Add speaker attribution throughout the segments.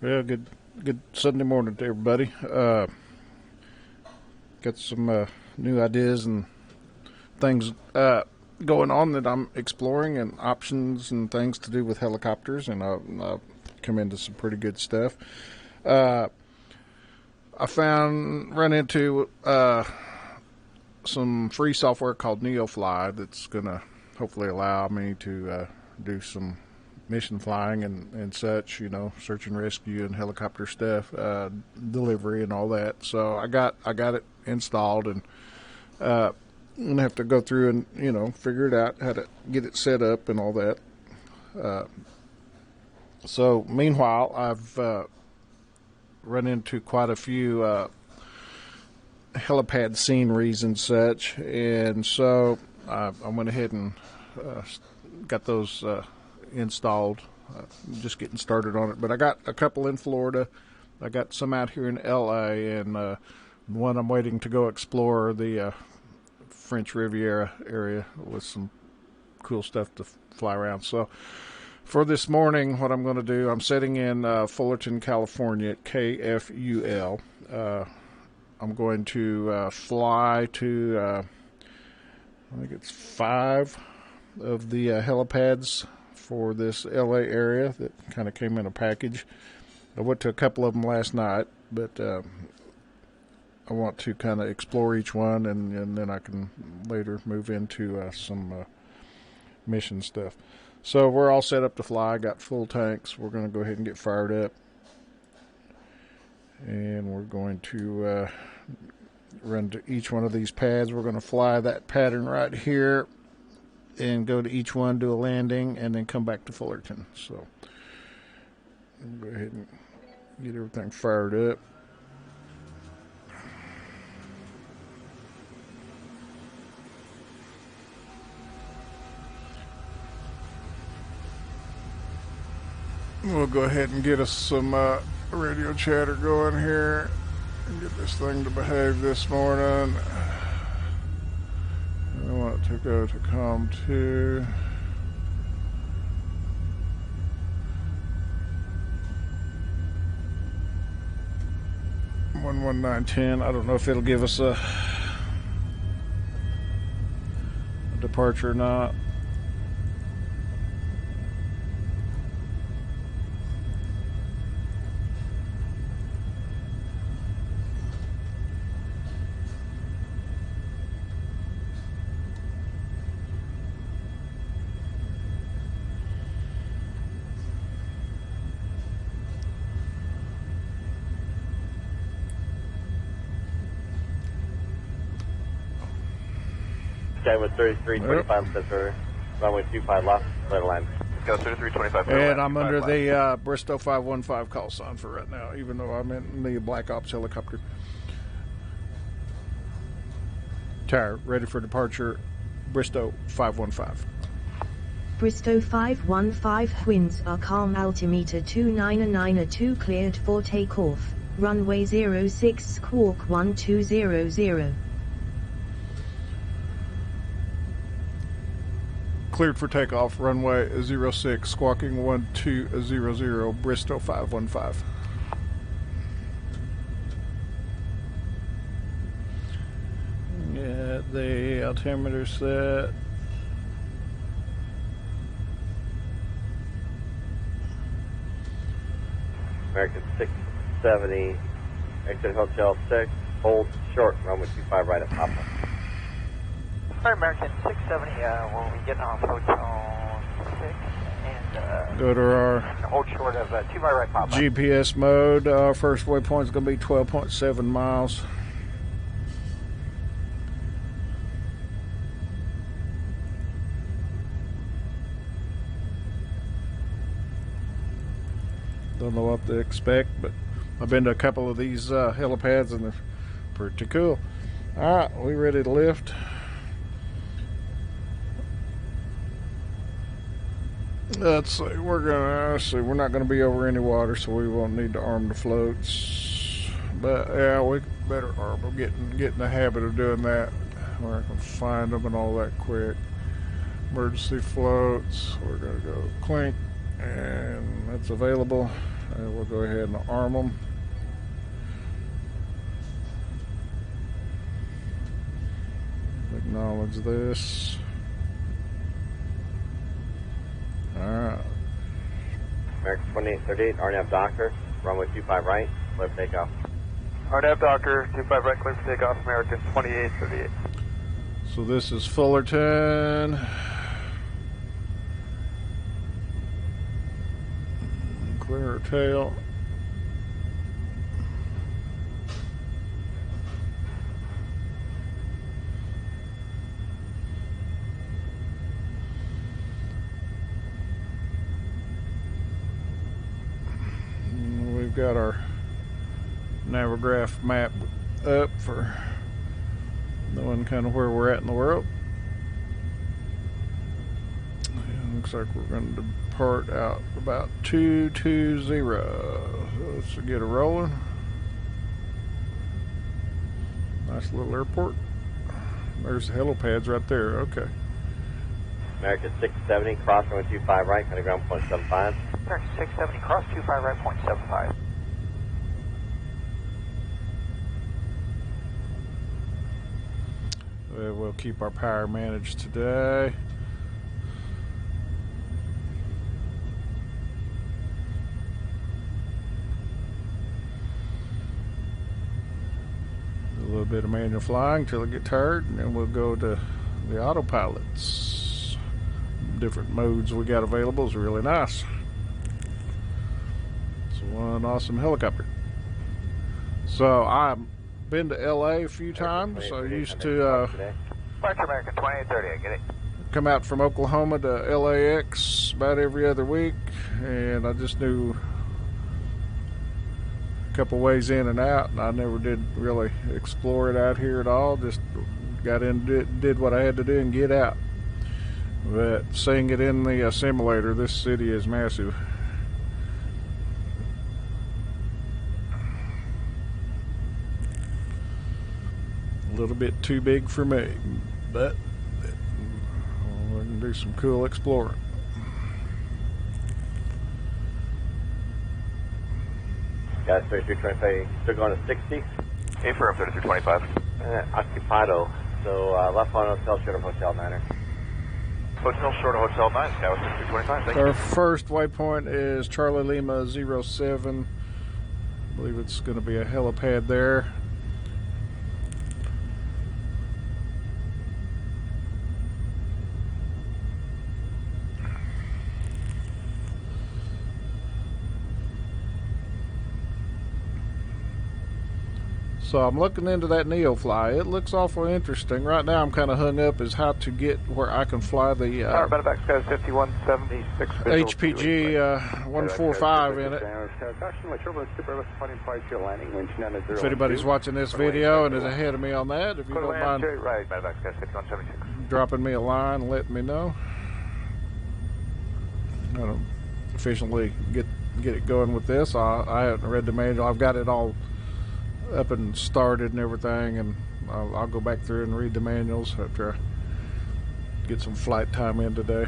Speaker 1: Yeah, good Sunday morning to everybody. Got some new ideas and things going on that I'm exploring, and options and things to do with helicopters, and I've come into some pretty good stuff. I run into some free software called NeoFly that's going to hopefully allow me to do some mission flying and such, search and rescue and helicopter stuff, delivery and all that. So I got it installed, and I'm gonna have to go through and figure it out how to get it set up and all that. So meanwhile, I've run into quite a few helipad sceneries and such, and so I went ahead and got those installed. Just getting started on it, but I got a couple in Florida. I got some out here in LA, and one I'm waiting to go explore the French Riviera area with some cool stuff to fly around. So for this morning, what I'm going to do, I'm sitting in Fullerton, California at KFUL. I'm going to fly to I think it's 5 of the helipads for this LA area that kind of came in a package. I went to a couple of them last night, but I want to kind of explore each one, and then I can later move into some mission stuff. So we're all set up to fly. Got full tanks. We're going to go ahead and get fired up, and we're going to run to each one of these pads. We're going to fly that pattern right here and go to each one, do a landing, and then come back to Fullerton. So we'll go ahead and get everything fired up. We'll go ahead and get us some radio chatter going here and get this thing to behave this morning. I want it to go to COM 2. $11910. I don't know if it'll give us a departure or not.
Speaker 2: Sky with 3325 says for runway 25 left, clear line.
Speaker 3: Go 3325.
Speaker 1: And I'm under the Bristow 515 call sign for right now, even though I'm in the Black Ops helicopter. Tower, ready for departure, Bristow 515.
Speaker 4: Bristow 515, winds are calm, altimeter 299 cleared for takeoff, runway 06 squawk 1200.
Speaker 1: Cleared for takeoff, runway 06, squawking 1200, Bristow 515. Get the altimeter set.
Speaker 2: American 670, exit Hotel 6, hold short, runway 25 right at Papa.
Speaker 3: American 670, we'll be getting off Hotel 6 and
Speaker 1: Go to our
Speaker 3: hold short of 2 right Papa.
Speaker 1: GPS mode. Our first waypoint is going to be 12.7 miles. Don't know what to expect, but I've been to a couple of these helipads and they're pretty cool. All right, we ready to lift? Let's see. We're not going to be over any water, so we won't need to arm the floats. But yeah, we better arm them. Get in the habit of doing that, where I can find them and all that quick. Emergency floats. We're going to go clink, and that's available. And we'll go ahead and arm them. Acknowledge this. Alright.
Speaker 2: American 2838, RNAV Doctor, runway 25 right, clear for takeoff.
Speaker 3: RNAV Doctor, 25 right, clear for takeoff, American 2838.
Speaker 1: So this is Fullerton. Clear her tail. We've got our Navigraph map up for knowing kind of where we're at in the world. Yeah, looks like we're going to depart out about 220. Let's get it rolling. Nice little airport. There's the helipads right there. Okay.
Speaker 2: American 670, cross runway 25 right, kind of ground point 75.
Speaker 3: American 670, cross 25 right, point 75.
Speaker 1: We'll keep our power managed today. A little bit of manual flying until I get tired, and then we'll go to the autopilots. Different modes we got available is really nice. It's one awesome helicopter. So I've been to LA a few times. I used to
Speaker 3: Departure American 2830, I get it.
Speaker 1: come out from Oklahoma to LAX about every other week, and I just knew a couple ways in and out, and I never did really explore it out here at all. Just got in, did what I had to do and get out. But seeing it in the simulator, this city is massive. A little bit too big for me, but we can do some cool exploring.
Speaker 2: Guys, 3325, still going to 60.
Speaker 3: Affirm 3325.
Speaker 2: Occupado, so left on hotel, short of hotel 9er.
Speaker 3: Hotel short of hotel 9, Tower 6325, thank you.
Speaker 1: Our first waypoint is Charlie Lima 07. I believe it's going to be a helipad there. So I'm looking into that NeoFly. It looks awful interesting. Right now I'm kind of hung up as how to get where I can fly the
Speaker 3: Medevac Sky 5176.
Speaker 1: HPG 145 in it. If anybody's watching this video and is ahead of me on that, if you don't mind
Speaker 3: right, Medevac Sky 5176.
Speaker 1: dropping me a line and letting me know. I don't efficiently get it going with this. I haven't read the manual. I've got it all up and started and everything, and I'll go back through and read the manuals after I get some flight time in today.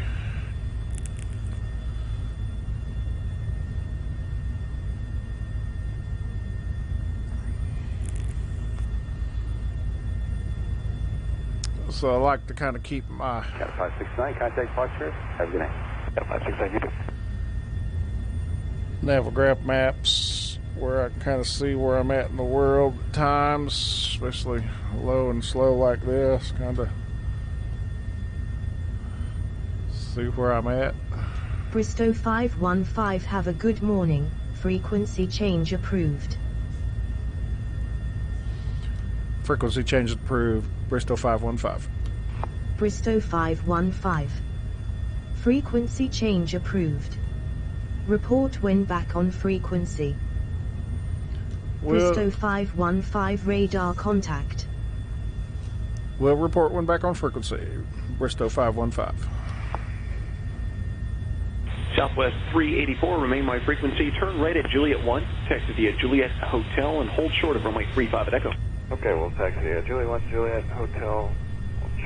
Speaker 1: So I like to kind of keep my
Speaker 5: Got 569, contact posture. Have a good night.
Speaker 3: Got 569, you do.
Speaker 1: Navigraph maps where I can kind of see where I'm at in the world at times, especially low and slow like this, kind of see where I'm at.
Speaker 4: Bristow 515, have a good morning. Frequency change approved.
Speaker 1: Frequency change approved. Bristow 515.
Speaker 4: Bristow 515. Frequency change approved. Report when back on frequency. Bristow 515, radar contact.
Speaker 1: We'll report when back on frequency. Bristow 515.
Speaker 6: Southwest 384, remain my frequency. Turn right at Juliet 1. Taxi via Juliet Hotel and hold short of runway 35 at Echo.
Speaker 2: Okay, we'll taxi Juliet 1 Juliet Hotel,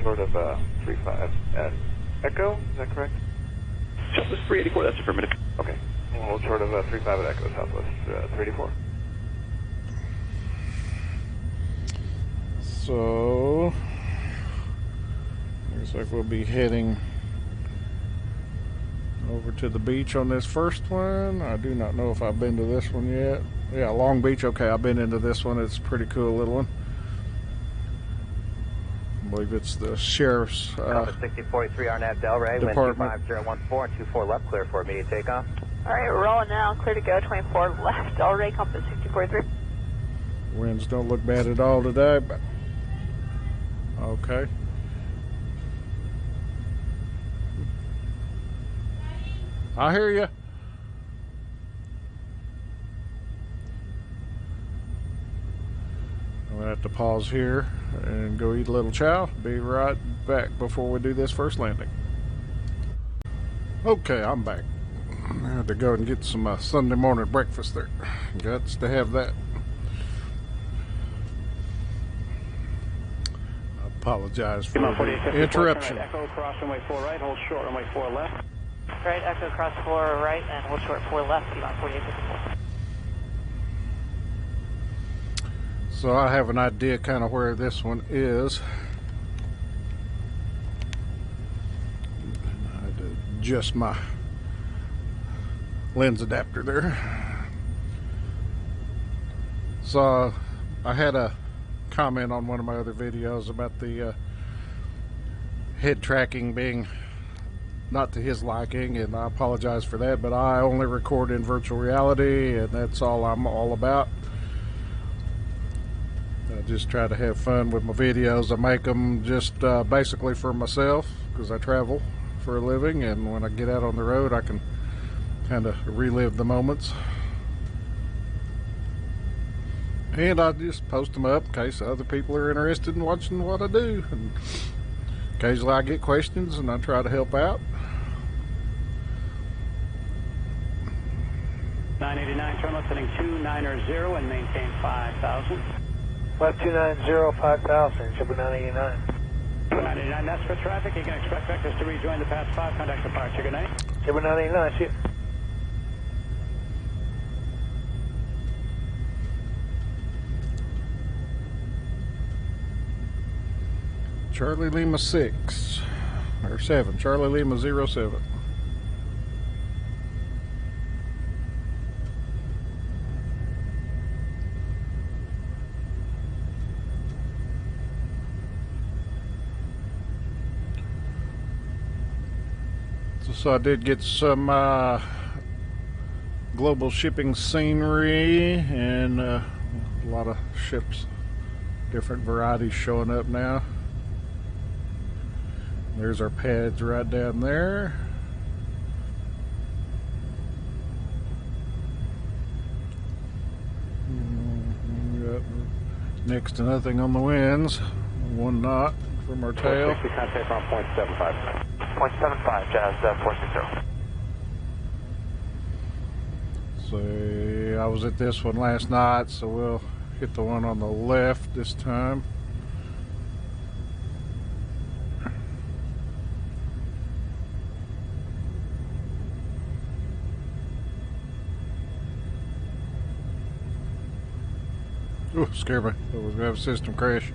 Speaker 2: short of 35 at Echo, is that correct?
Speaker 6: Southwest 384, that's affirmative.
Speaker 2: Okay.
Speaker 5: Hold short of 35 at Echo, Southwest 384.
Speaker 1: So, looks like we'll be heading over to the beach on this first one. I do not know if I've been to this one yet. Yeah, Long Beach. Okay, I've been into this one. It's a pretty cool little one. I believe it's the sheriff's
Speaker 2: 6043 Arnett Delray, wind
Speaker 1: department.
Speaker 2: 25014, 24 left, clear for immediate takeoff.
Speaker 7: All right, we're rolling now. Clear to go. 24 left. Delray, compass 6043.
Speaker 1: Winds don't look bad at all today, but okay. I hear you. I'm gonna have to pause here and go eat a little chow. Be right back before we do this first landing. Okay, I'm back. I had to go and get some Sunday morning breakfast there. Guts to have that. I apologize for the interruption.
Speaker 5: Echo cross runway 4 right, hold short runway 4 left.
Speaker 3: Right, Echo cross 4 right and hold short 4 left, P-Mont 4854.
Speaker 1: So I have an idea kind of where this one is. I had to adjust my lens adapter there. So I had a comment on one of my other videos about the head tracking being not to his liking, and I apologize for that, but I only record in virtual reality, and that's all I'm all about. I just try to have fun with my videos. I make them just basically for myself, because I travel for a living, and when I get out on the road I can kind of relive the moments, and I just post them up in case other people are interested in watching what I do. And occasionally I get questions and I try to help out.
Speaker 5: 989, turn left heading 290 and maintain 5,000.
Speaker 3: Left 290, 5000, Shibu 989.
Speaker 5: 989, that's for traffic. You can expect vectors to rejoin the path 5, contact departure. Good night.
Speaker 3: Shibu 989, see you.
Speaker 1: Charlie Lima 6 or 7, Charlie Lima 07. So I did get some global shipping scenery and a lot of ships, different varieties showing up now. There's our pads right down there. Got next to nothing on the winds. 1 knot from our tail.
Speaker 5: Contact on 0.75.
Speaker 3: 0.75, Jazz 460.
Speaker 1: So I was at this one last night, so we'll hit the one on the left this time. Ooh, scared me. I was gonna have a system crash.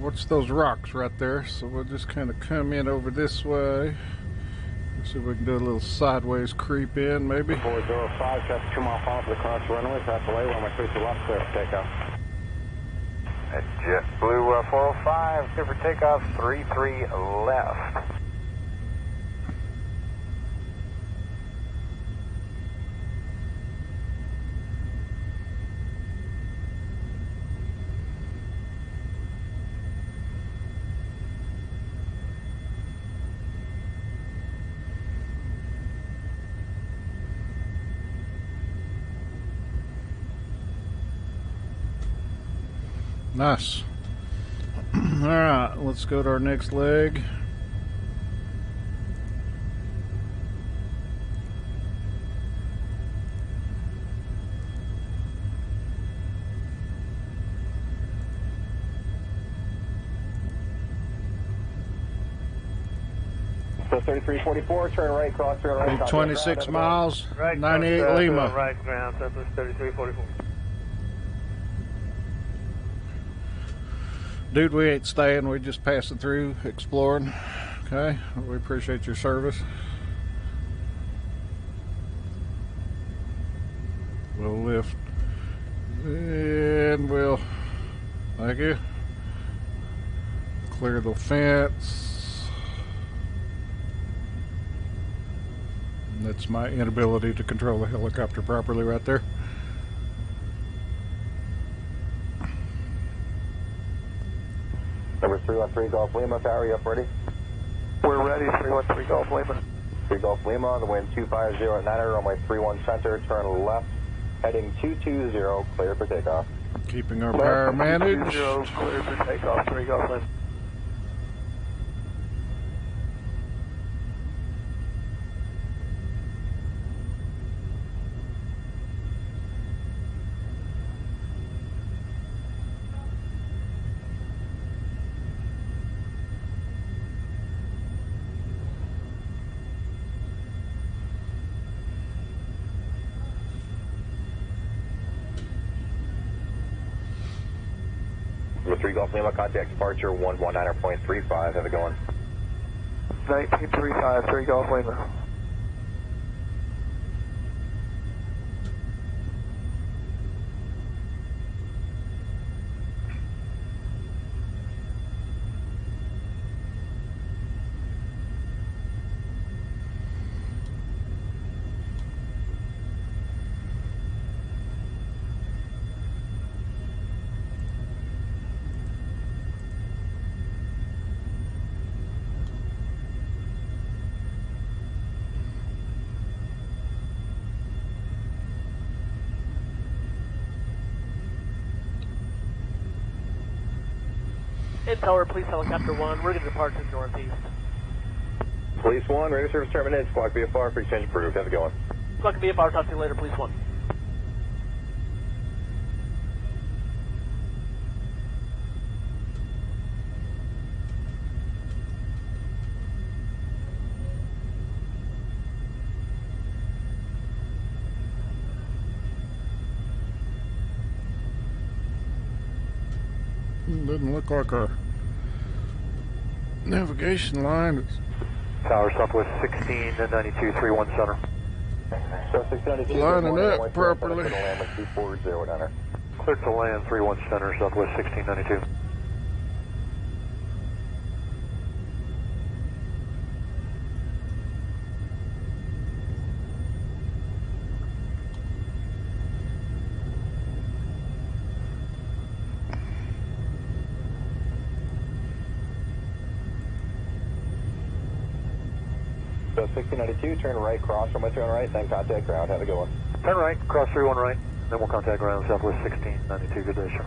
Speaker 1: Watch those rocks right there, so we'll just kind of come in over this way. See if we can do a little sideways creep in, maybe.
Speaker 5: 405, traffic 2 mile final for the cross runway, pass away, runway 32 left, clear for takeoff.
Speaker 2: JetBlue 405, clear for takeoff, 33 left.
Speaker 1: Nice. All right, let's go to our next leg.
Speaker 2: West 3344, turn right, cross through right.
Speaker 1: 26 miles, 98 Lima.
Speaker 3: Right ground, Southwest 3344.
Speaker 1: Dude, we ain't staying. We're just passing through, exploring. Okay, we appreciate your service. We'll lift. And we'll, thank you. Clear the fence. And that's my inability to control the helicopter properly right there.
Speaker 2: Number 313 Golf Lima, Tower, you up ready?
Speaker 3: We're ready, 313 Golf Lima.
Speaker 2: 3 Golf Lima, the wind 250 at 9er, runway 31 center, turn left, heading 220, clear for takeoff.
Speaker 1: Keeping our power managed.
Speaker 3: 220, clear for takeoff, 3 Golf Lima.
Speaker 2: Number 3 Golf Lima, contact departure 119.35, have it going.
Speaker 3: 1935, 3 Golf Lima.
Speaker 8: Tower, police helicopter 1, we're going to depart to the northeast.
Speaker 2: Police 1, radio service terminated, squawk VFR, for exchange approved, have it going.
Speaker 8: Squawk VFR, talk to you later, police 1.
Speaker 1: Doesn't look like our navigation line is
Speaker 3: Tower, Southwest 16 and 92, 31 center.
Speaker 2: So 692,
Speaker 1: lining up properly.
Speaker 3: Clear to land, 31 center, Southwest 1692.
Speaker 2: So 1692, turn right, cross from my turn right, then contact ground, have a good one.
Speaker 3: Turn right, cross 31 right, then we'll contact ground, Southwest 1692, good day, sir.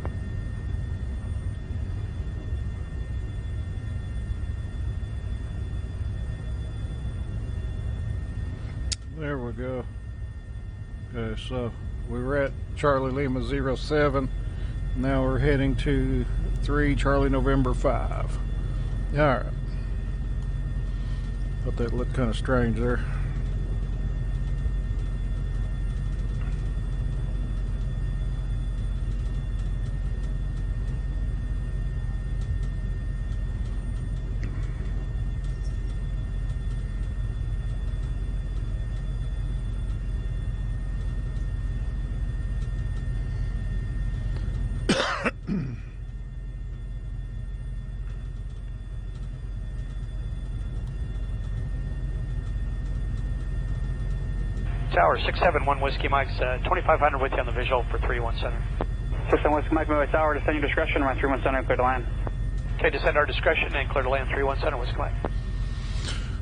Speaker 1: There we go. Okay, so we were at Charlie Lima 07. Now we're heading to 3 Charlie November 5. All right. Thought that looked kind of strange there.
Speaker 5: Tower 671 Whiskey Mike's 2500 with you on the visual for 31 center. 671 Whiskey Mike, Midway Tower, descend your discretion, run 31 center, clear to land. Okay, descend our discretion and clear to land 31 center Whiskey Mike.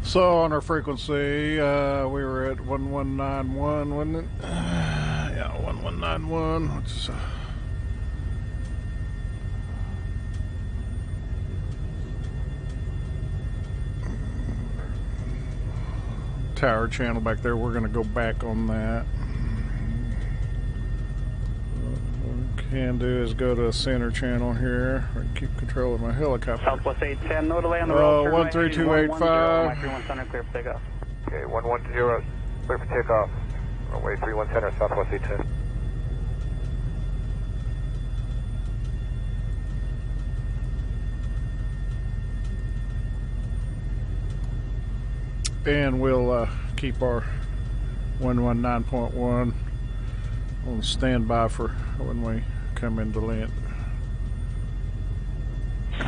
Speaker 1: So on our frequency, we were at 1191, wasn't it? Yeah, 1191. Let's, tower channel back there, we're going to go back on that. Okay. can do is go to a center channel here and keep control of my helicopter.
Speaker 5: Southwest 810, no delay on the road.
Speaker 1: 13285.
Speaker 5: My 31 center, clear for takeoff.
Speaker 2: Okay, 110, clear for takeoff. Runway 31 center, Southwest 810.
Speaker 1: And we'll keep our 119.1 on standby for when we come into land.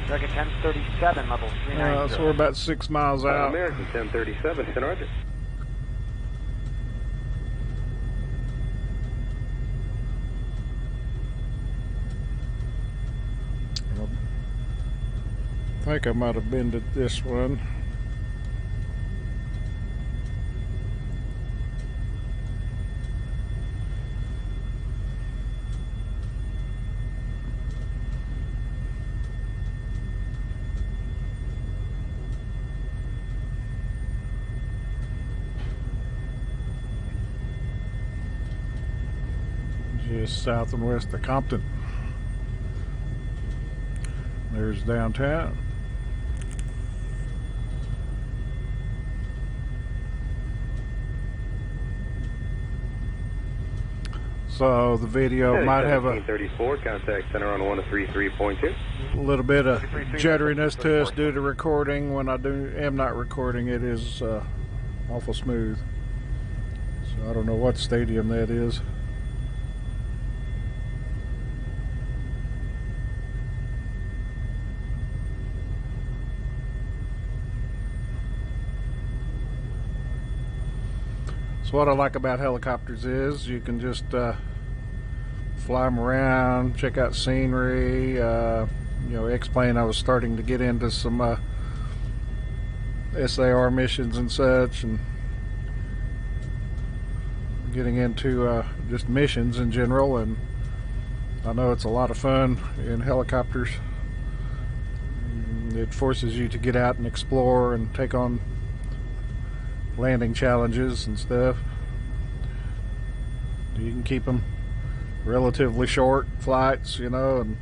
Speaker 3: Dragon 1037, level 390.
Speaker 1: So we're about 6 miles out.
Speaker 6: American 1037, Center Roger.
Speaker 1: I think I might have been to this one. Just south and west of Compton. There's downtown. So the video might have a
Speaker 6: 34, contact center on 133.2.
Speaker 1: little bit of jitteriness to us due to recording. When I am not recording, it is awful smooth. So I don't know what stadium that is. So what I like about helicopters is you can just fly them around, check out scenery. You know, X-plane, I was starting to get into some SAR missions and such, and getting into just missions in general, and I know it's a lot of fun in helicopters. It forces you to get out and explore and take on landing challenges and stuff. You can keep them relatively short flights, you know, and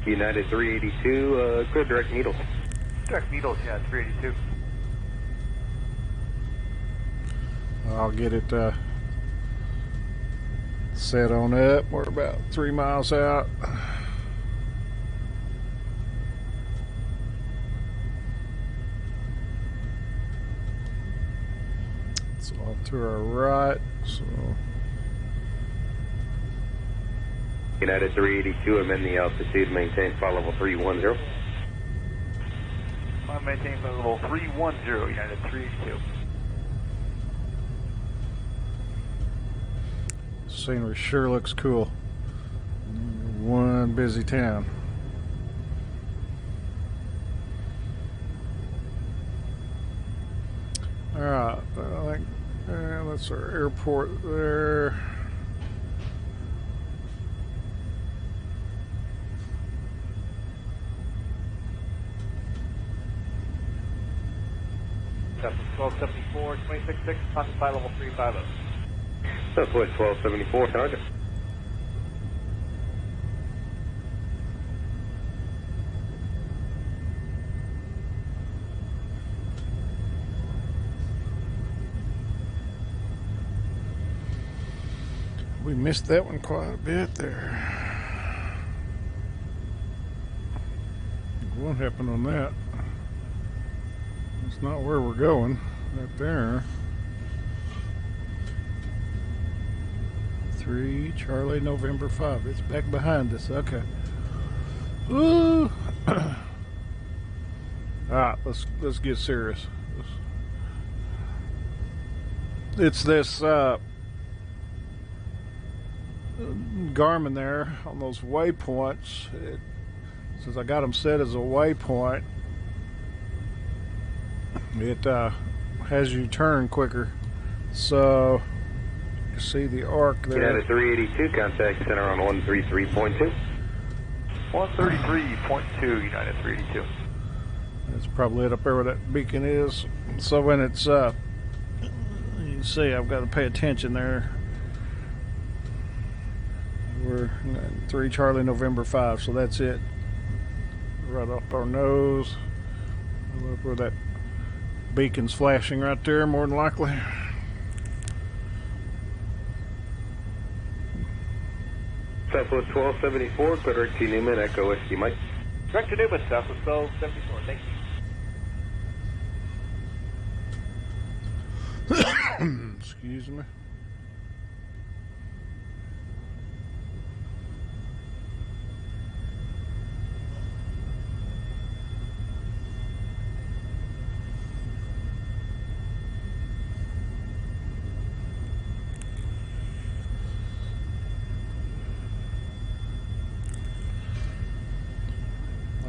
Speaker 6: United 382, clear direct needles.
Speaker 3: Direct needles, yeah, 382.
Speaker 1: I'll get it set on up. We're about 3 miles out. It's off to our right, so
Speaker 6: United 382, amend the altitude, maintain flight level 310.
Speaker 3: I'm maintaining flight level 310, United 382.
Speaker 1: scenery sure looks cool. One busy town. Alright, I think that's our airport there.
Speaker 3: That's 1274, 266, classified level 350.
Speaker 6: Southwest 1274, target.
Speaker 1: We missed that one quite a bit there. What happened on that? It's not where we're going. Right there. 3 Charlie November 5. It's back behind us. Okay. Ooh. Alright, let's get serious. It's this Garmin there on those waypoints. Since I got them set as a waypoint, it has you turn quicker. So you see the arc there.
Speaker 6: United 382, contact center on 133.2.
Speaker 3: 133.2, United 382.
Speaker 1: That's probably it up there where that beacon is. So when it's you can see I've got to pay attention there. We're 3 Charlie November 5, so that's it. Right off our nose. Look where that beacon's flashing right there, more than likely.
Speaker 6: Southwest 1274, clear direct to Newman, Echo Whiskey Mike.
Speaker 3: Direct to Newman, Southwest 1274. Thank you.
Speaker 1: Excuse me.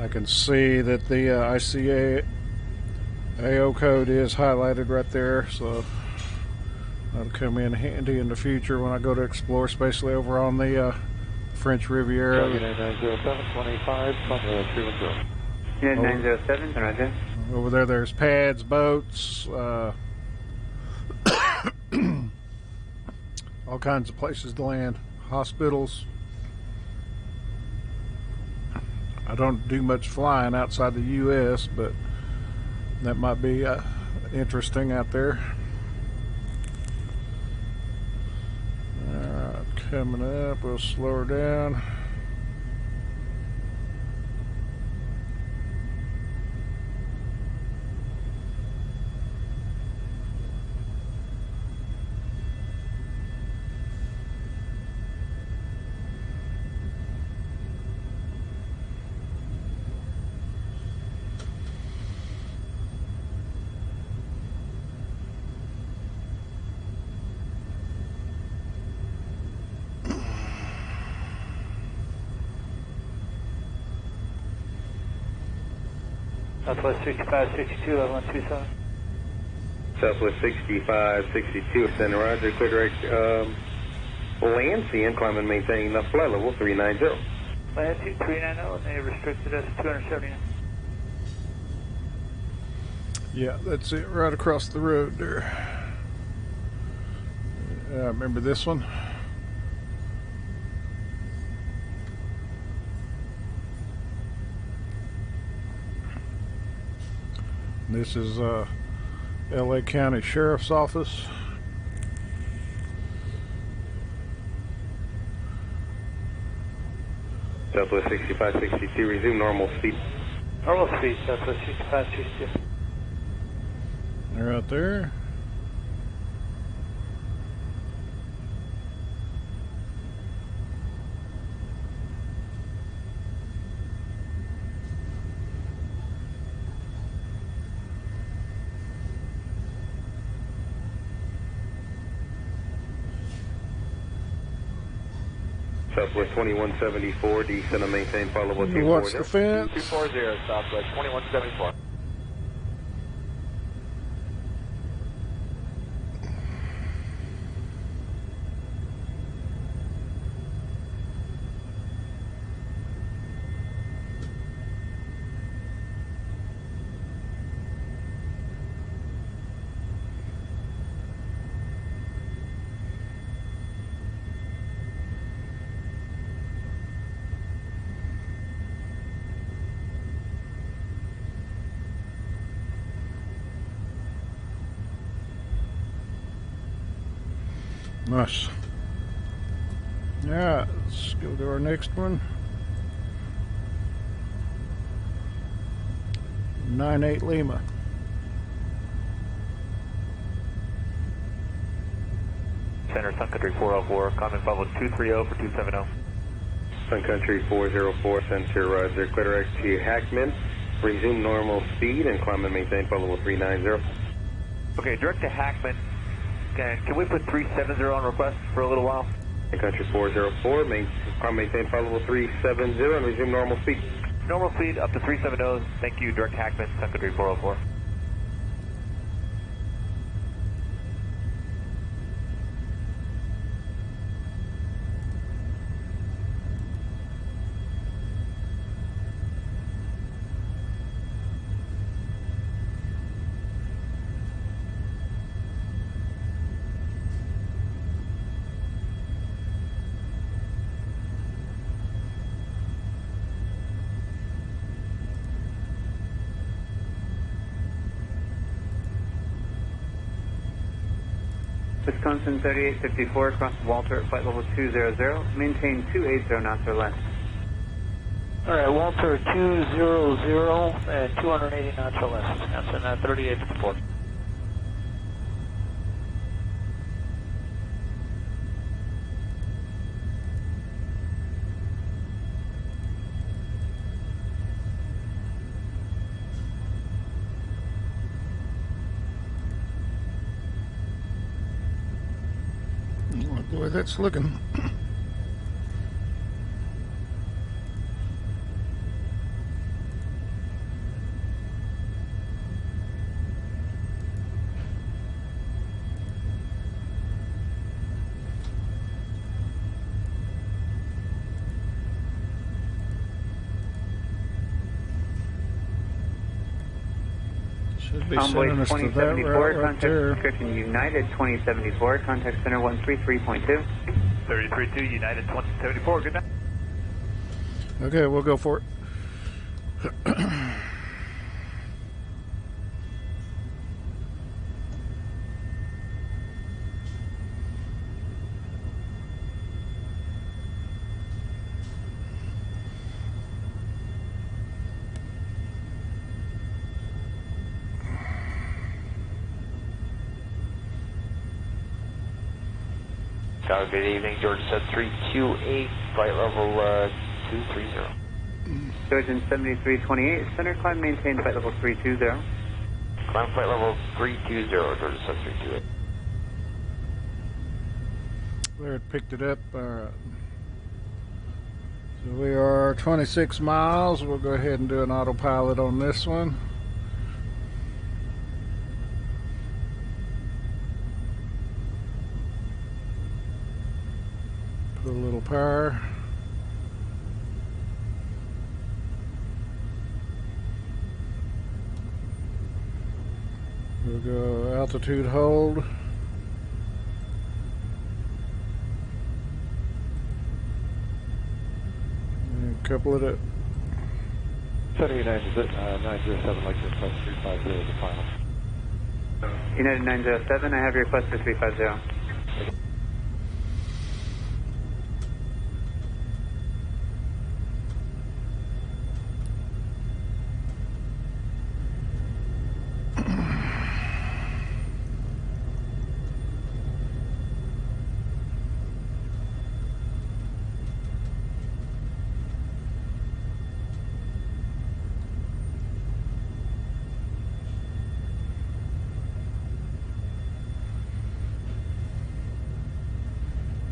Speaker 1: I can see that the ICA AO code is highlighted right there, so that'll come in handy in the future when I go to explore, especially over on the French Riviera.
Speaker 6: 907, 310.
Speaker 5: Unit 907, roger.
Speaker 1: Over there, there's pads, boats, all kinds of places to land, hospitals. I don't do much flying outside the U.S., but that might be interesting out there. Alright, coming up, we'll slow her down.
Speaker 5: Southwest 6562, level 127.
Speaker 6: Southwest 6562, send roger, clear direct, Lansing, climb and maintain enough flight level 390.
Speaker 5: Lansing 390, and they restricted us to 279.
Speaker 1: Yeah, that's it, right across the road there. Remember this one? This is LA County Sheriff's Office.
Speaker 6: Southwest 6562, resume normal speed.
Speaker 5: Normal speed, Southwest 6562.
Speaker 1: They're out there.
Speaker 6: Southwest 2174, descend and maintain followable
Speaker 1: What's
Speaker 6: 240.
Speaker 1: the fence?
Speaker 3: 240, Southwest 2174.
Speaker 1: Nice. Yeah, let's go to our next one. 98 Lima.
Speaker 3: Center Sun Country 404, comment level 230 for 270.
Speaker 6: Sun Country 404, center roger, clear direct to Hackman, resume normal speed and climb and maintain followable 390.
Speaker 3: Okay, direct to Hackman. Can we put 370 on request for a little while?
Speaker 6: Sun Country 404, climb maintain followable 370 and resume normal speed.
Speaker 3: Normal speed up to 370. Thank you, direct Hackman, Sun Country 404.
Speaker 9: Wisconsin 3854, cross Walter at flight level 200, maintain 280 knots or less.
Speaker 8: Alright, Walter 200 and 280 knots or less. Wisconsin 3854.
Speaker 1: Like the way that's looking. Should be
Speaker 9: Convoy
Speaker 1: sending us to that
Speaker 9: 2074,
Speaker 1: route right
Speaker 9: contact
Speaker 1: there.
Speaker 9: description United 2074, contact center 133.2.
Speaker 3: 332 United 2074, good night.
Speaker 1: Okay, we'll go for it.
Speaker 3: Good evening, Georgia said 328, flight level 230.
Speaker 9: Georgian 7328, center climb maintain flight level 320.
Speaker 3: Climb flight level 320, Georgia said 328.
Speaker 1: There, it picked it up. All right. So we are 26 miles. We'll go ahead and do an autopilot on this one. Put a little power. We'll go altitude hold. And couple it up.
Speaker 10: 907, like to request 350 as a final.
Speaker 9: United 907, I have your request for 350.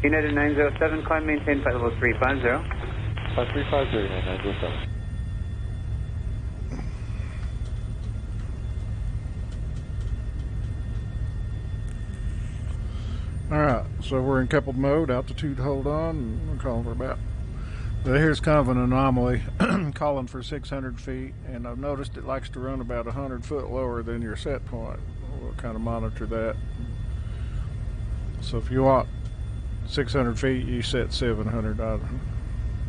Speaker 9: United 907, climb maintain flight level 350.
Speaker 10: 350, United 907.
Speaker 1: Alright, so we're in coupled mode, altitude hold on, and we're calling for about. But here's kind of an anomaly, calling for 600 feet, and I've noticed it likes to run about 100 foot lower than your set point. We'll kind of monitor that. So if you want 600 feet, you set 700. I'm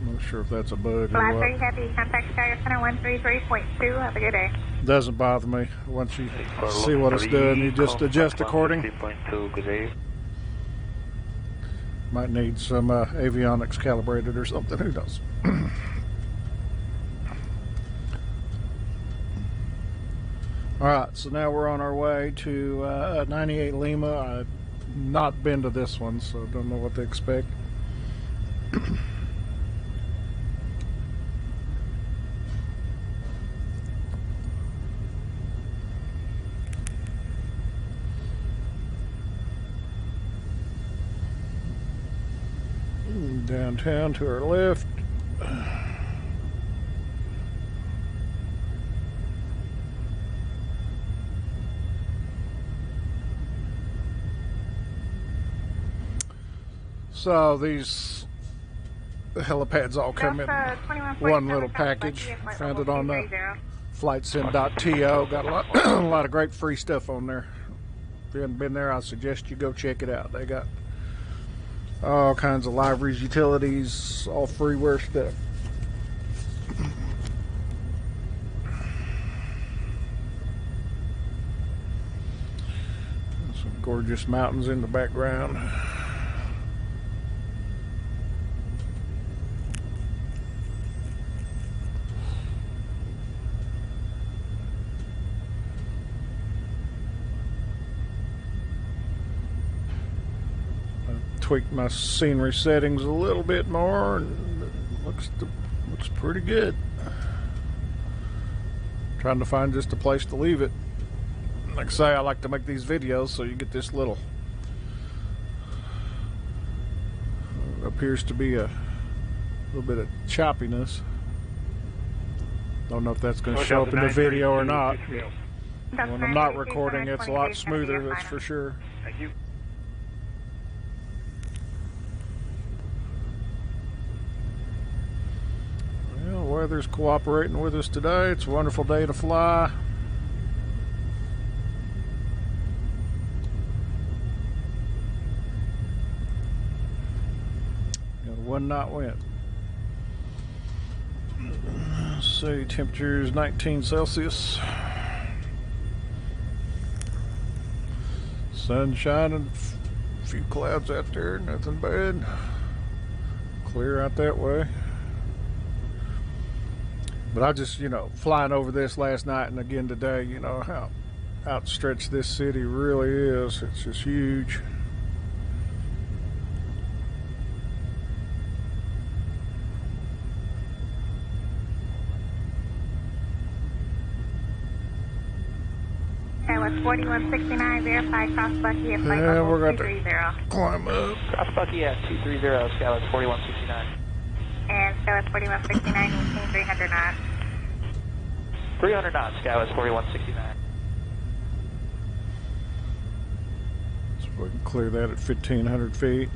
Speaker 1: not sure if that's a bug or what.
Speaker 7: Very happy. Contact Sky Center 133.2. Have a good day.
Speaker 1: Doesn't bother me. Once you see what it's doing, you just adjust according.
Speaker 3: 3.2, good day.
Speaker 1: Might need some avionics calibrated or something. Who knows? All right, so now we're on our way to 98 Lima. I've not been to this one, so don't know what to expect. Downtown to our left. So these helipads all come in one little package. Found it on the flightsim.to. Got a lot, a lot of great free stuff on there. If you haven't been there, I suggest you go check it out. They got all kinds of libraries, utilities, all freeware stuff. Some Gorgeous mountains in the background. Tweaked my scenery settings a little bit more, and it looks pretty good. Trying to find just a place to leave it. Like I say, I like to make these videos so you get this little, appears to be a little bit of choppiness. Don't know if that's going to show up in the video or not. When I'm not recording, it's a lot smoother, that's for sure.
Speaker 5: Thank you.
Speaker 1: Well, weather's cooperating with us today. It's a wonderful day to fly. Got a 1 knot wind. Let's see, temperature is 19 Celsius. Sun shining, a few clouds out there, nothing bad. Clear out that way. But I just, flying over this last night and again today, how outstretched this city really is. It's just huge.
Speaker 7: Okay, with 4169, verify cross Bucky at flight
Speaker 1: Yeah,
Speaker 7: level
Speaker 1: we're going to
Speaker 7: 230.
Speaker 1: climb up.
Speaker 8: Cross Bucky at 230, Skyline 4169.
Speaker 7: And Skywest 4169, maintain 300 knots.
Speaker 8: 300 knots, Skywest 4169.
Speaker 1: So we can clear that at 1,500 feet.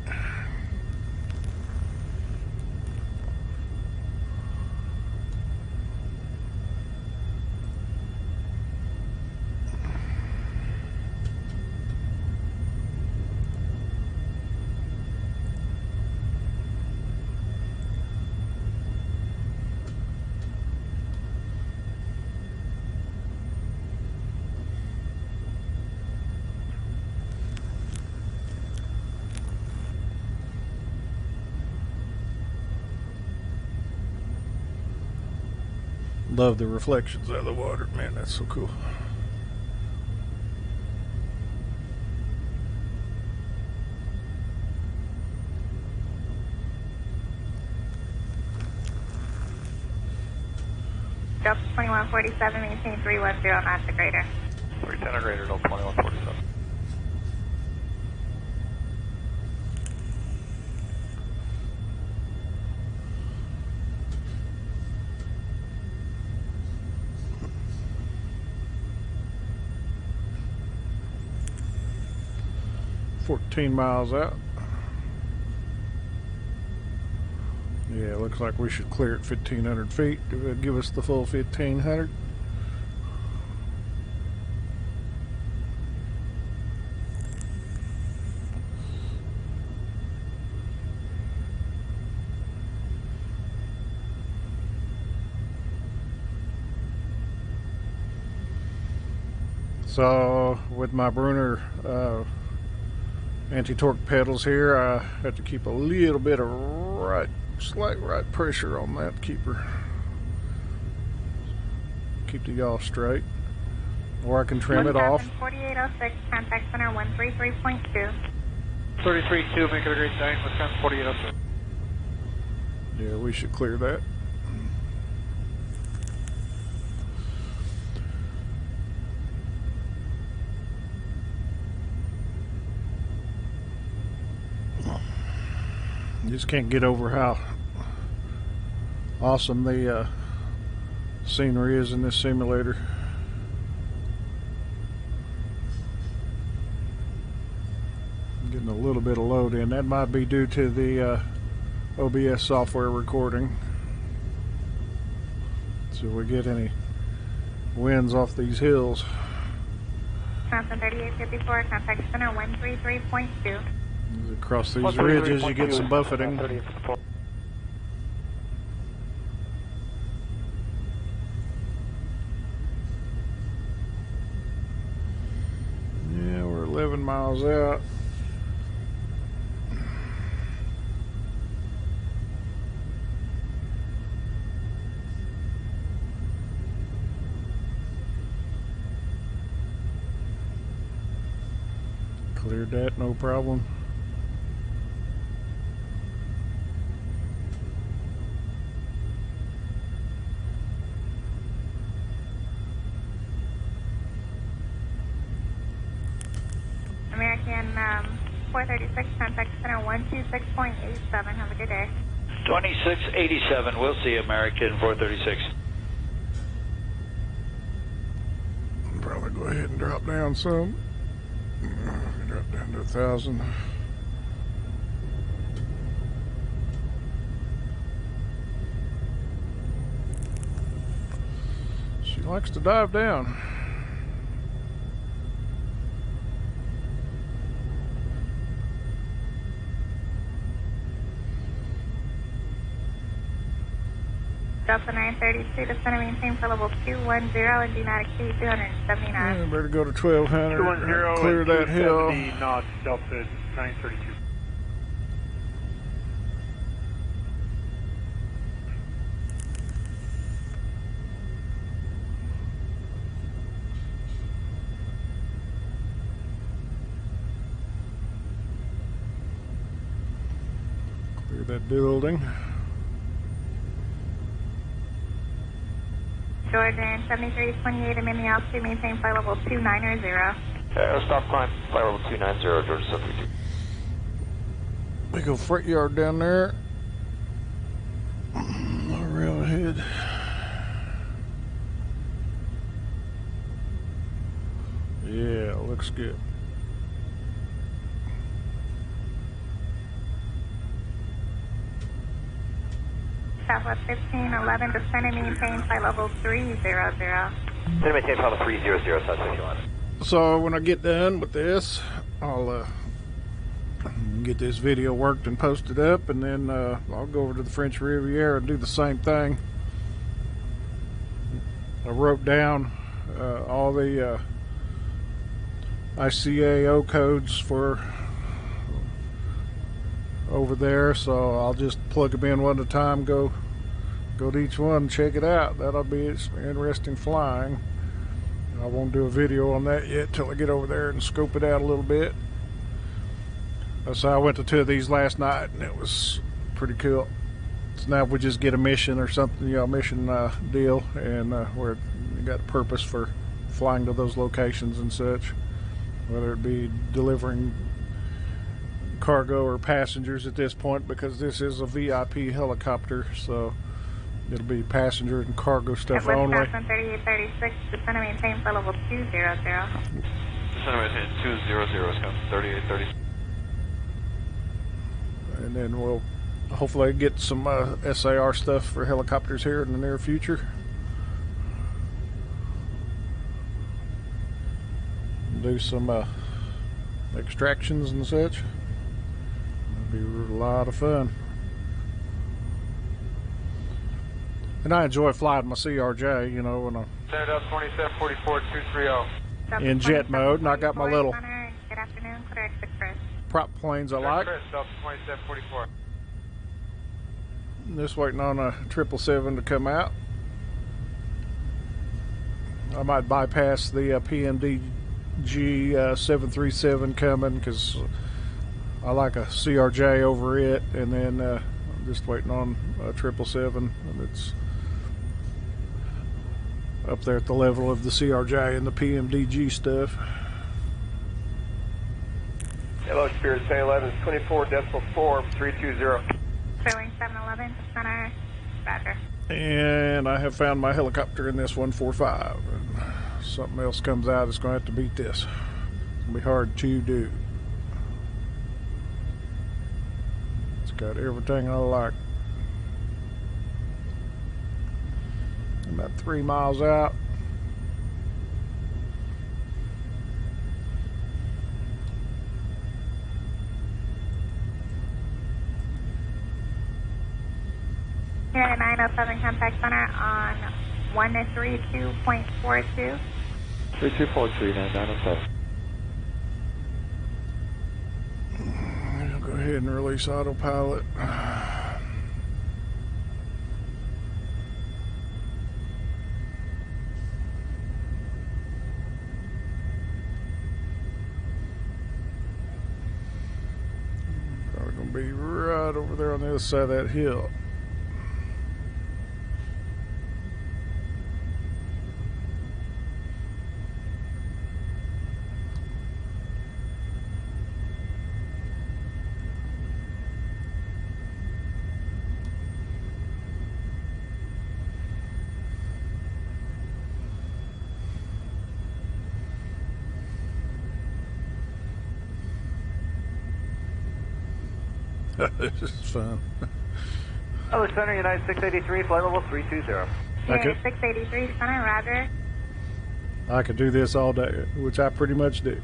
Speaker 1: Love the reflections out of the water. Man, that's so cool.
Speaker 7: Delta 2147, maintain 310 knots or greater.
Speaker 3: 310 or greater, Delta 2147.
Speaker 1: Miles out. Yeah, looks like we should clear at 1,500 feet. Give us the full 1,500. So with my Brunner anti-torque pedals here, I have to keep a little bit of slight right pressure on that keeper. Keep the yaw straight. Or I can trim it off.
Speaker 7: 4806, contact center 133.2.
Speaker 8: 33.2, make it a great day, Wisconsin 4806.
Speaker 1: Yeah, we should clear that. Just can't get over how awesome the scenery is in this simulator. Getting a little bit of load in. That might be due to the OBS software recording. So we get any winds off these hills.
Speaker 7: Wisconsin 3854, contact center 133.2.
Speaker 1: Across these ridges you get some buffeting. Yeah, we're 11 miles miles out. Cleared that, no problem.
Speaker 7: American 436, contact center 126.87. Have a good day.
Speaker 11: 2687, we'll see American 436.
Speaker 1: Probably go ahead and drop down some. Drop down to 1,000. She likes to dive down.
Speaker 7: Delta 932, descend and maintain for level 210 and do not exceed 279.
Speaker 1: Yeah, better go to 1,200.
Speaker 8: 210
Speaker 1: Clear
Speaker 8: and
Speaker 1: that hill.
Speaker 8: 270 knots, Delta 932.
Speaker 1: Clear that building.
Speaker 7: Jordan 7328, amend the altitude, maintain flight level 290.
Speaker 10: Stop climb, flight level 290, Georgia 732.
Speaker 1: Big old freight yard down there. Railhead. Yeah, looks good.
Speaker 7: Southwest 1511, descend and maintain flight level 300.
Speaker 3: Descend and maintain flight level 300, South 1511.
Speaker 1: So when I get done with this, I'll get this video worked and posted up, and then I'll go over to the French Riviera and do the same thing. I wrote down all the ICAO codes for over there, so I'll just plug them in one at a time, go to each one and check it out. That'll be interesting flying. I won't do a video on that yet till I get over there and scope it out a little bit. So I went to 2 of these last night, and it was pretty cool. So now we just get a mission or something, mission deal, and where you got a purpose for flying to those locations and such, whether it be delivering cargo or passengers at this point, because this is a VIP helicopter, so it'll be passenger and cargo stuff only.
Speaker 7: 3836, descend and maintain flight level 200.
Speaker 10: Descend and maintain 200, Scott 3830.
Speaker 1: And then we'll hopefully get some SAR stuff for helicopters here in the near future. Do some extractions and such. It'll be a lot of fun. And I enjoy flying my CRJ, when I'm
Speaker 10: Send it up 2744 230.
Speaker 1: in jet mode, and I got my little
Speaker 7: Good afternoon, clear exit Chris.
Speaker 1: prop planes I like.
Speaker 10: Chris, Delta 2744.
Speaker 1: Just waiting on a 777 to come out. I might bypass the PMDG 737 coming, because I like a CRJ over it, and then I'm just waiting on a 777, and it's up there at the level of the CRJ and the PMDG stuff.
Speaker 2: Hello, Spirit 1011, 24.4, 320.
Speaker 7: Trailing 711, center, Roger.
Speaker 1: And I have found my helicopter in this 145. And something else comes out, it's going to have to beat this. It's going to be hard to do. It's got everything I like. About 3 miles out.
Speaker 7: Here at 907 contact center on 132.42.
Speaker 10: 3243, 907.
Speaker 1: ahead and release autopilot. Probably gonna be right over there on the other side of that hill. This is fun.
Speaker 3: Hello, Center, United 683, flight level 320.
Speaker 7: United 683, Center, roger.
Speaker 1: I could do this all day, which I pretty much do.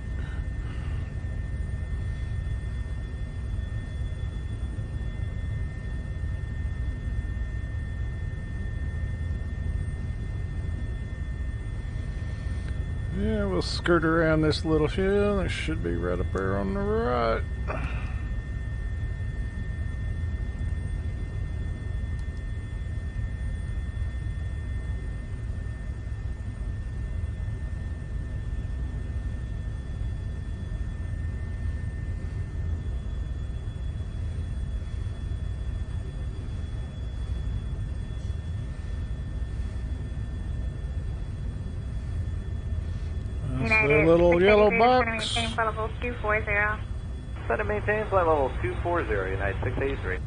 Speaker 1: Yeah, we'll skirt around this little hill. It should be right up there on the right.
Speaker 7: United
Speaker 1: The little yellow
Speaker 7: 683,
Speaker 1: box.
Speaker 7: Maintain flight level 240.
Speaker 3: Center, maintain flight level 240, United 683.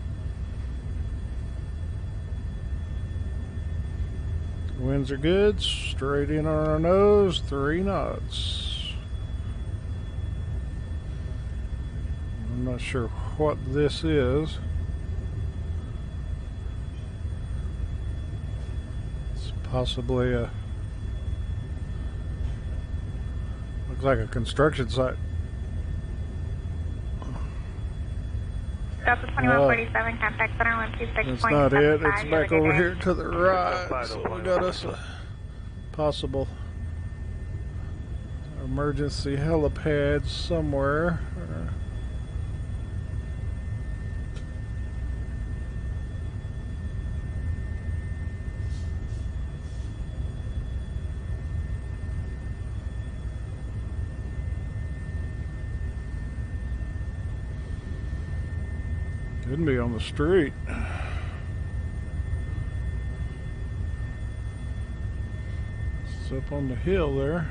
Speaker 1: Winds are good. Straight in on our nose. 3 knots. I'm not sure what this is. It's possibly a... looks like a construction site.
Speaker 7: Delta 2147, contact center 126.75.
Speaker 1: That's not it. It's
Speaker 7: Have a
Speaker 1: back
Speaker 7: good
Speaker 1: over
Speaker 7: day.
Speaker 1: here to the right. So we got us a possible emergency helipad somewhere. Couldn't be on the street. It's up on the hill there.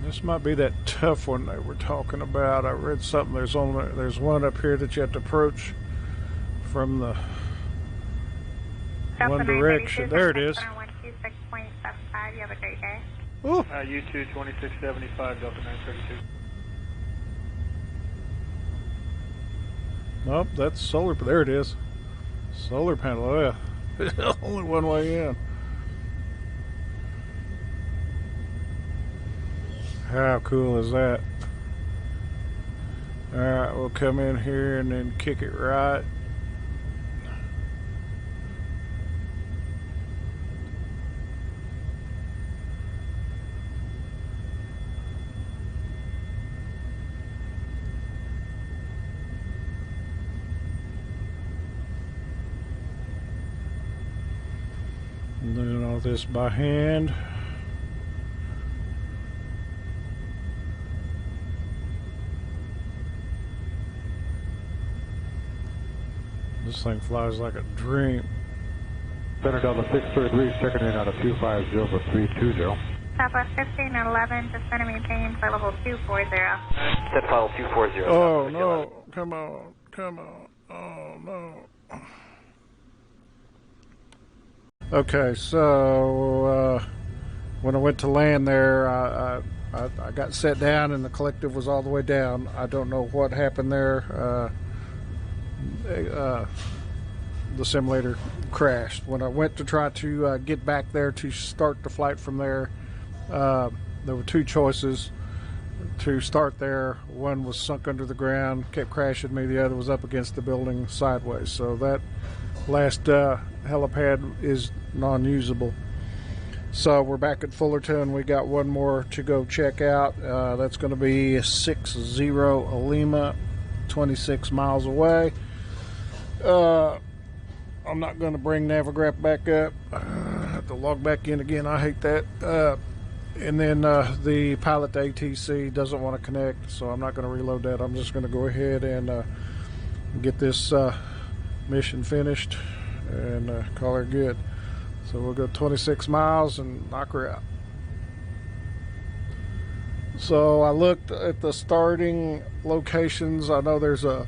Speaker 1: This might be that tough one they were talking about. I read something. There's one up here that you have to approach from the
Speaker 7: Delta
Speaker 1: one direction.
Speaker 7: 932,
Speaker 1: There it
Speaker 7: contact
Speaker 1: is.
Speaker 7: center 126.75. You have a great day.
Speaker 1: Ooh.
Speaker 8: U2 2675, Delta 932.
Speaker 1: Nope, that's solar. There it is. Solar panel. Oh yeah, only one way in. How cool is that? All right, we'll come in here and then kick it right. And doing all this by hand. This thing flies like a dream.
Speaker 12: Center Delta 633, checking in out of 250 for 320.
Speaker 7: Southwest 1511, descend and maintain flight level 240.
Speaker 3: Set file 240.
Speaker 1: Oh no, come on, come on, oh no. Okay, so when I went to land there, I got set down and the collective was all the way down. I don't know what happened there. The simulator crashed. When I went to try to get back there to start the flight from there, there were 2 choices. to start there. One was sunk under the ground, kept crashing me. The other was up against the building sideways. So that last helipad is non-usable. So we're back at Fullerton. We got one more to go check out. That's going to be 60 Lima, 26 miles away. I'm not going to bring Navigraph back up. I have to log back in again. I hate that. And then the pilot to ATC doesn't want to connect, so I'm not going to reload that. I'm just going to go ahead and get this mission finished and call her good. So we'll go 26 miles and knock her out. So I looked at the starting locations. I know there's a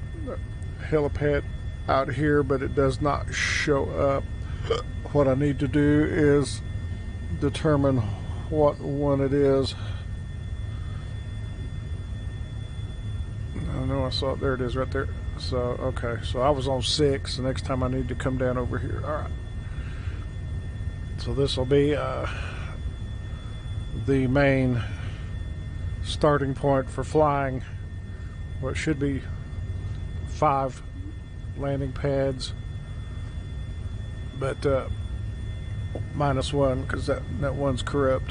Speaker 1: helipad out here, but it does not show up. What I need to do is determine what one it is. I know I saw it. There it is right there. So, okay. So I was on 6. The next time I need to come down over here. All right. So this will be the main starting point for flying what should be 5 landing pads, but minus 1 because that one's corrupt.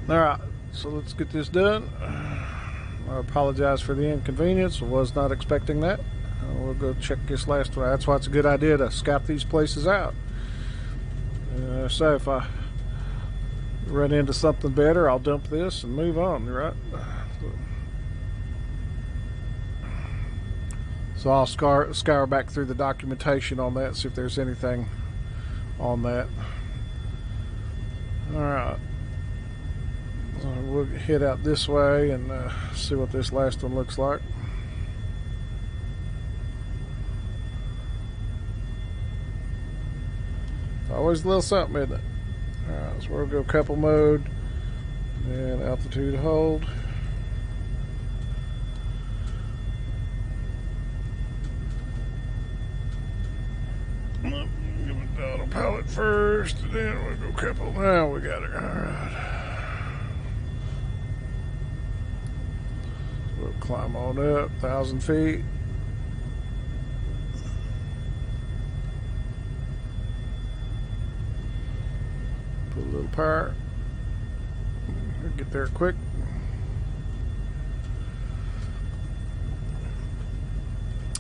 Speaker 1: All right, so let's get this done. I apologize for the inconvenience. I was not expecting that. We'll go check this last one. That's why it's a good idea to scout these places out. So if I run into something better, I'll dump this and move on, right? So I'll scour back through the documentation on that, see if there's anything on that. All right. So we'll head out this way and see what this last one looks like. Always a little something, isn't it? All right, so we'll go couple mode and altitude hold. Give it autopilot first, and then we'll go couple. Now we got it. All right. So we'll climb on up 1,000 feet. Put a little power. Get there quick.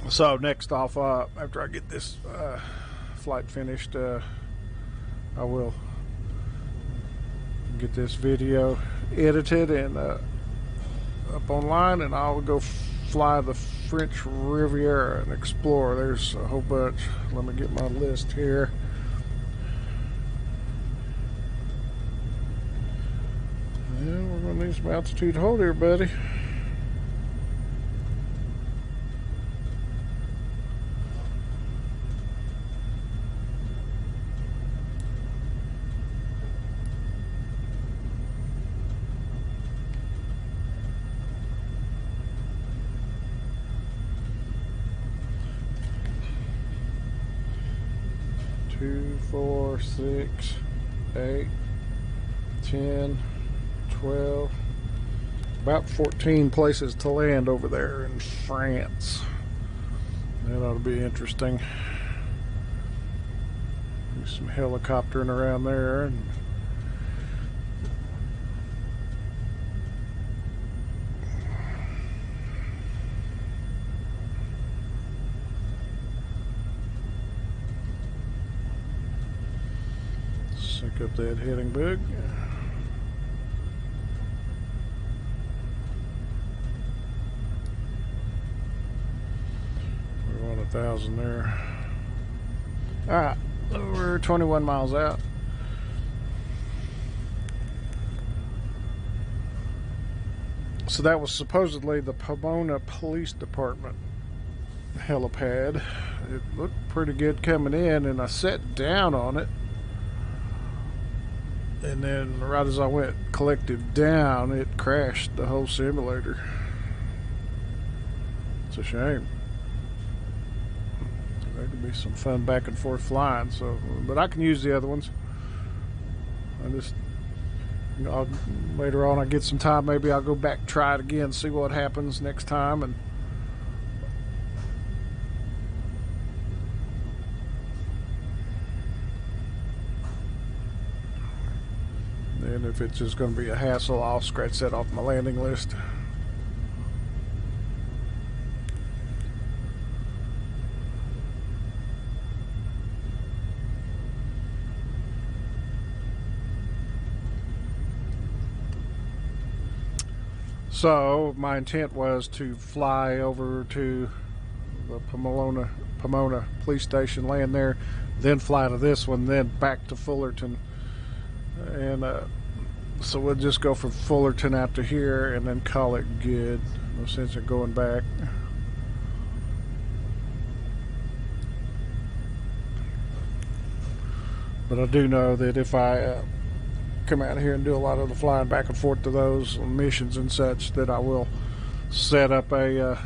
Speaker 1: So next off, after I get this flight finished, I will get this video edited and up online, and I'll go fly the French Riviera and explore. There's a whole bunch. Let me get my list here. Yeah, we're going to need some altitude hold here, buddy. Two, 4, 6, 8, 10, 12, about 14 places to land over there in France. That ought to be interesting. Do some helicoptering around there. And sync up that heading bug. We're on 1,000 there. All right, we're 21 miles out. So that was supposedly the Pomona Police Department helipad. It looked pretty good coming in, and I sat down on it. And then right as I went collected down, it crashed the whole simulator. It's a shame. There could be some fun back and forth flying. So, but I can use the other ones. I just later on I get some time, maybe I'll go back, try it again, see what happens next time. And then if it's just going to be a hassle, I'll scratch that off my landing list. So my intent was to fly over to the Pomona police station, land there, then fly to this one, then back to Fullerton. And so we'll just go from Fullerton out to here and then call it good. No sense in going back. But I do know that if I come out here and do a lot of the flying back and forth to those missions and such, that I will set up a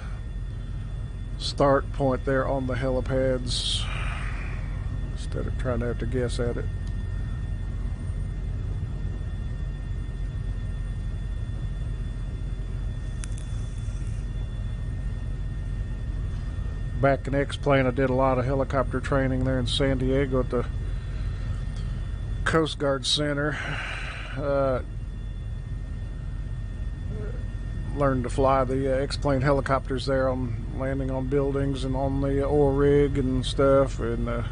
Speaker 1: start point there on the helipads instead of trying to have to guess at it. Back in X-Plane, I did a lot of helicopter training there in San Diego at the Coast Guard Center. Learned to fly the X-Plane helicopters there, on landing on buildings and on the oil rig and stuff, and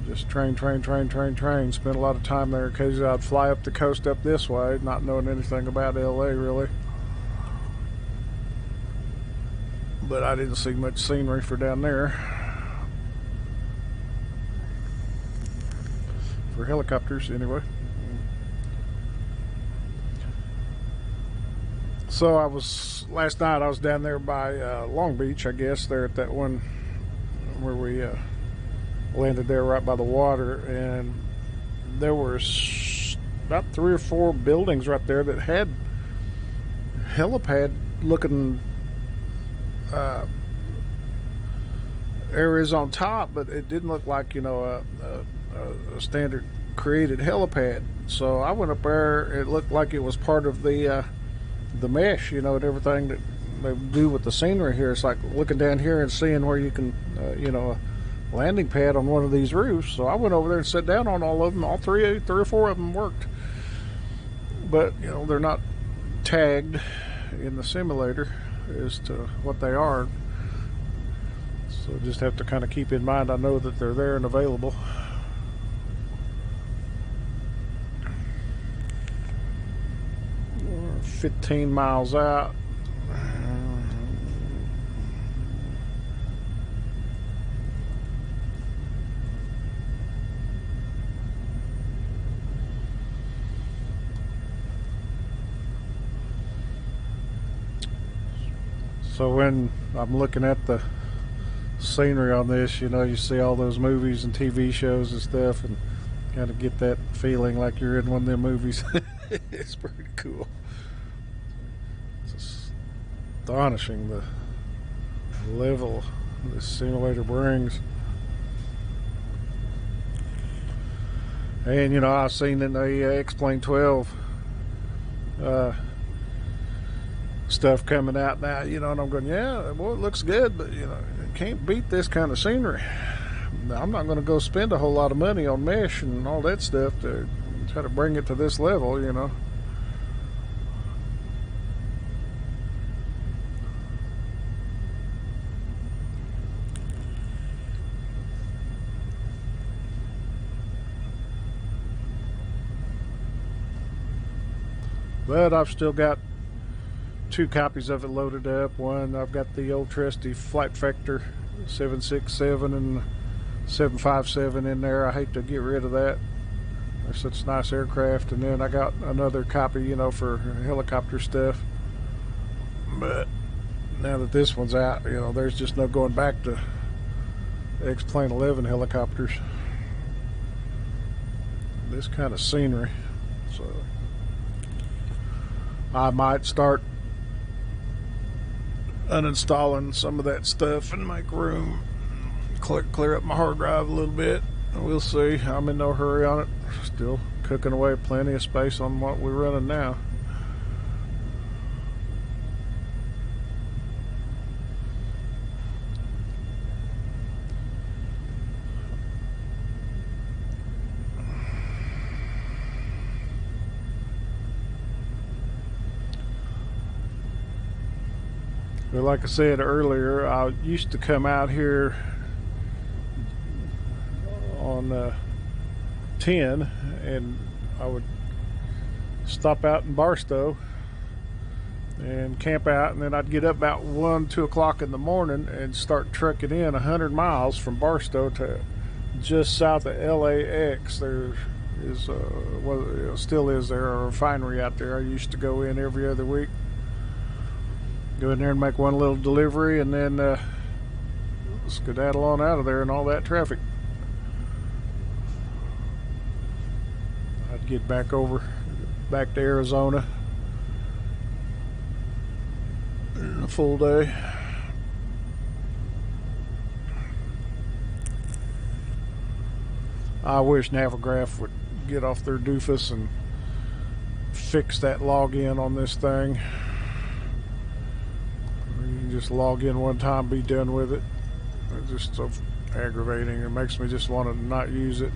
Speaker 1: just train. Spent a lot of time there. Occasionally I'd fly up the coast up this way, not knowing anything about LA really. But I didn't see much scenery for down there. For helicopters, anyway. So last night I was down there by Long Beach, I guess, there at that one where we landed there right by the water, and there were about 3 or 4 buildings right there that had helipad looking areas on top, but it didn't look like, a standard created helipad. So I went up there. It looked like it was part of the mesh, and everything that they do with the scenery here. It's like looking down here and seeing where you can, a landing pad on one of these roofs. So I went over there and sat down on all of them. All three or four of them worked, but they're not tagged in the simulator as to what they are. So just have to kind of keep in mind, I know that they're there and available. We're 15 miles out. So when I'm looking at the scenery on this, you see all those movies and TV shows and stuff, and kind of get that feeling like you're in one of them movies. It's pretty cool. It's astonishing the level this simulator brings. And I've seen in the X-Plane 12 stuff coming out now, and I'm going, yeah, well, it looks good, but it can't beat this kind of scenery. I'm not going to go spend a whole lot of money on mesh and all that stuff to try to bring it to this level, But I've still got 2 copies of it loaded up. One, I've got the old trusty Flight Factor 767 and 757 in there. I hate to get rid of that. They're such nice aircraft. And then I got another copy, for helicopter stuff. But now that this one's out, there's just no going back to X-Plane 11 helicopters. This kind of scenery. So I might start uninstalling some of that stuff and make room, clear up my hard drive a little bit. We'll see. I'm in no hurry on it. Still a cooking away plenty of space on what we're running now. But like I said earlier, I used to come out here on 10 and I would stop out in Barstow and camp out, and then I'd get up about 1-2 o'clock in the morning and start trucking in 100 miles from Barstow to just south of LAX. There is well, still is there a refinery out there. I used to go in every other week, go in there and make one little delivery, and then skedaddle on out of there and all that traffic. I'd get back to Arizona in a full day. I wish Navigraph would get off their doofus and fix that login on this thing. You can just log in one time, be done with it. It's just so aggravating. It makes me just want to not use it.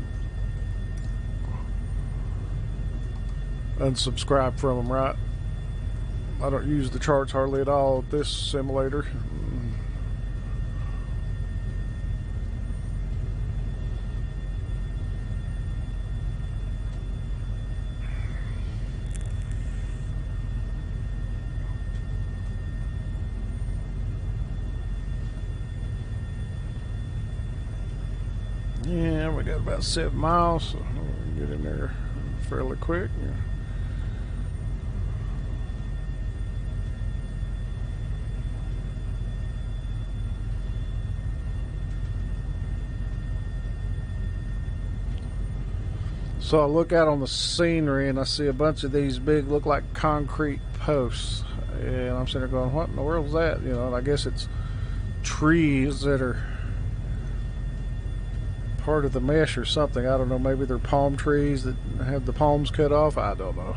Speaker 1: Unsubscribe from them, right? I don't use the charts hardly at all at this simulator. Yeah, we got about 7 miles, so we'll get in there fairly quick. Yeah. So I look out on the scenery and I see a bunch of these big, look like concrete posts, and I'm sitting there going, what in the world is that? You know, and I guess it's trees that are part of the mesh or something. I don't know, maybe they're palm trees that have the palms cut off. I don't know.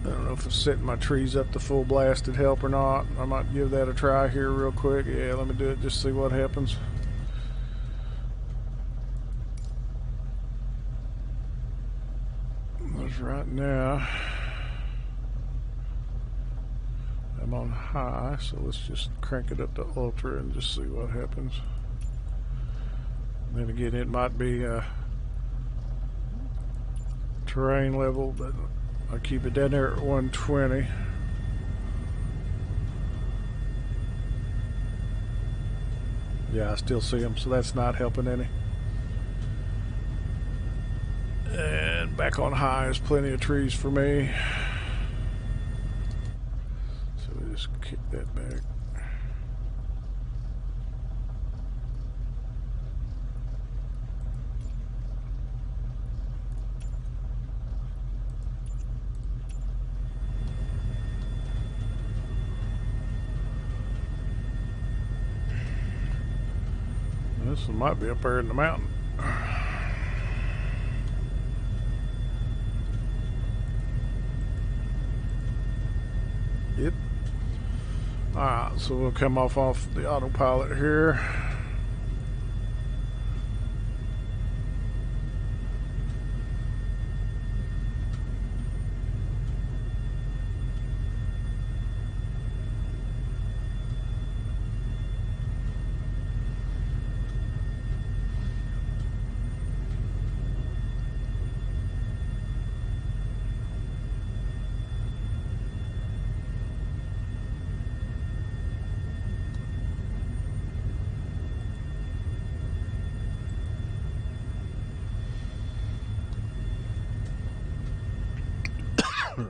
Speaker 1: I don't know if it's setting my trees up to full blasted help or not. I might give that a try here real quick. Yeah, let me do it, just see what happens. Right now I'm on high, so let's just crank it up to ultra and just see what happens. Then again, it might be terrain level, but I keep it down there at 120. Yeah, I still see them, so that's not helping any. And back on high is plenty of trees for me. So we just kick that back. This one might be up there in the mountain. Yep. Alright, so we'll come off the autopilot here.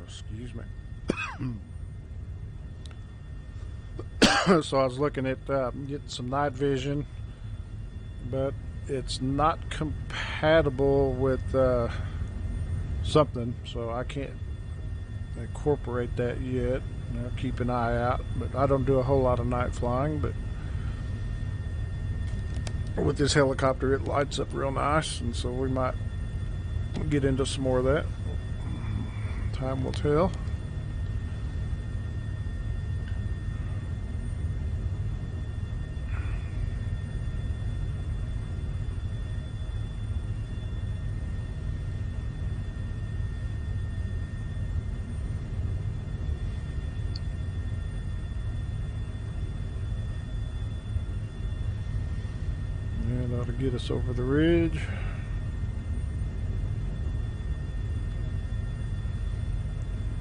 Speaker 1: Excuse me. So I was looking at getting some night vision, but it's not compatible with something, so I can't incorporate that yet. I'll keep an eye out, but I don't do a whole lot of night flying. But with this helicopter, it lights up real nice, and so we might get into some more of that. Time will tell. And that'll get us over the ridge.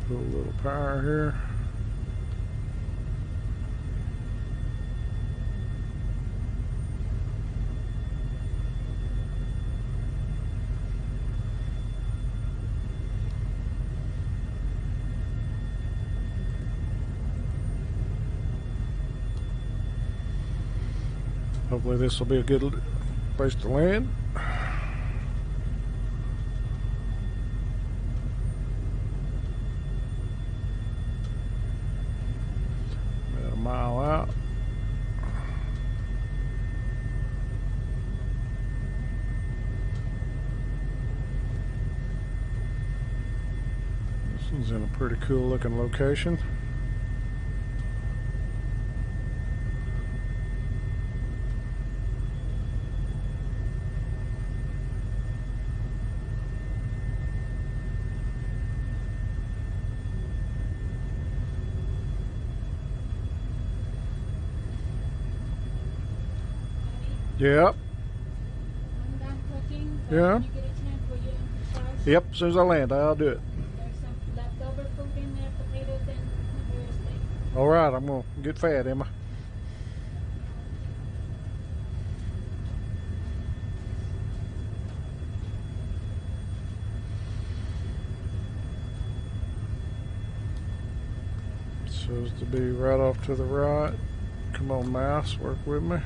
Speaker 1: Put a little power here. Hopefully this will be a good place to land. About a mile out. This one's in a pretty cool looking location. Yep.
Speaker 13: I'm done cooking.
Speaker 1: Yeah.
Speaker 13: When you get a chance, will you emphasize?
Speaker 1: Yep, as soon as I land, I'll do it.
Speaker 13: There's some leftover food in there, potatoes and various things.
Speaker 1: All right, I'm going to get fat, Emma. Supposed to be right off to the right. Come on, mouse, work with me.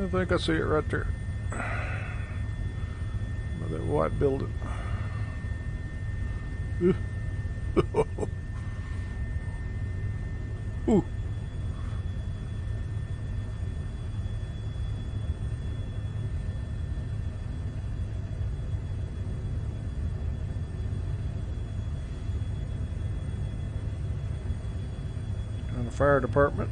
Speaker 1: I think I see it right there. By that white building. Ooh. Ooh. And the fire department.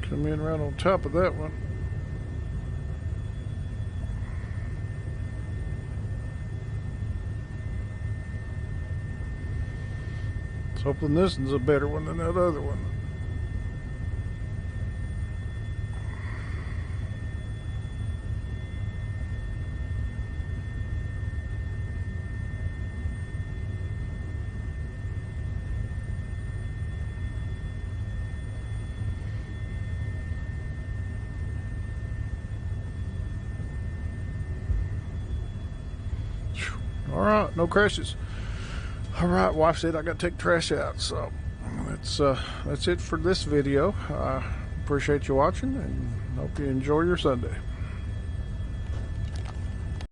Speaker 1: Come in right on top of that one. Let's hoping this one's a better one than that other one. All right, no crashes. All right, wife said I got to take trash out, so that's it for this video. I appreciate you watching and hope you enjoy your Sunday.